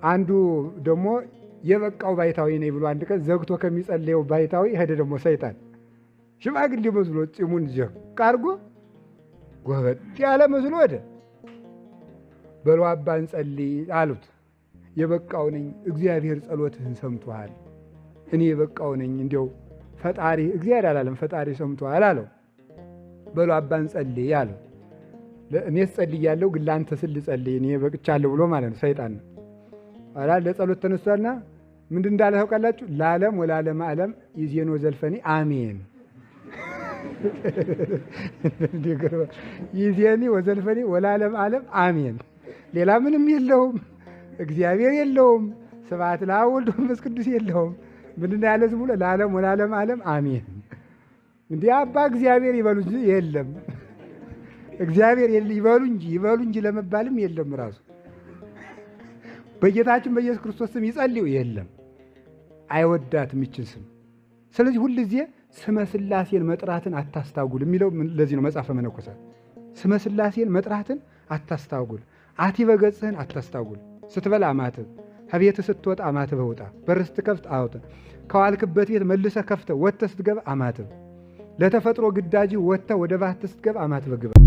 አንዱ ደግሞ የበቃው ባይታዊ ነኝ ብሎ አንድ ቀን ዘግቶ ከሚጸልየው ባይታዊ ሄደ ደግሞ ሰይጣን ሽማግሌ መስሎ ፂሙን ጀክ አድርጎ ጎበጥ ያለ መስሎ ሄደ። በሉ አባ እንጸልይ አሉት። የበቃው ነኝ እግዚአብሔር ጸሎትህን ሰምቷል። እኔ የበቃው ነኝ እንዲያው ፈጣሪ እግዚአብሔር አላለም ፈጣሪ ሰምቷል አለው። በሉ አባ እንጸልይ አለው። እኔስ ጸልያለሁ ግን ላንተ ስል ጸልይ እኔ በቅቻለሁ ብሎ ማለት ነው ሰይጣን ነው። አላ ለጸሎት ተነስቷልና ምንድን እንዳለ ታውቃላችሁ? ለዓለም ወለዓለመ ዓለም ይዜኖ ዘልፈኒ አሜን። ይዜኒ ወዘልፈኒ ወለዓለመ ዓለም አሜን። ሌላ ምንም የለውም። እግዚአብሔር የለውም። ስብሐት ለአብ ወወልድ ወመንፈስ ቅዱስ የለውም። ምንድን ያለ ዝም ብሎ ለዓለም ወለዓለመ ዓለም አሜን። እንዲህ አባ እግዚአብሔር ይበሉ እንጂ የለም። እግዚአብሔር ይበሉ እንጂ ለመባልም የለም። ራሱ በጌታችን በኢየሱስ ክርስቶስ ስም ይጸልዩ የለም። አይወዳትም ይችን ስም። ስለዚህ ሁልጊዜ ስመ ሥላሴን መጥራትን አታስታጉል የሚለው ለዚህ ነው። መጽሐፈ መነኮሳት ስመ ሥላሴን መጥራትን አታስታጉል፣ አቲበ ገጽህን አታስታጉል። ስትበላ አማትብ፣ ከቤት ስትወጣ አማትብ ውጣ፣ በር ስትከፍት አውጥ፣ ከዋልክበት ቤት መልሰህ ከፍተህ ወጥተህ ስትገባ አማትብ፣ ለተፈጥሮ ግዳጅ ወጥተህ ወደ ባሕት ስትገባ አማትብ ግባ።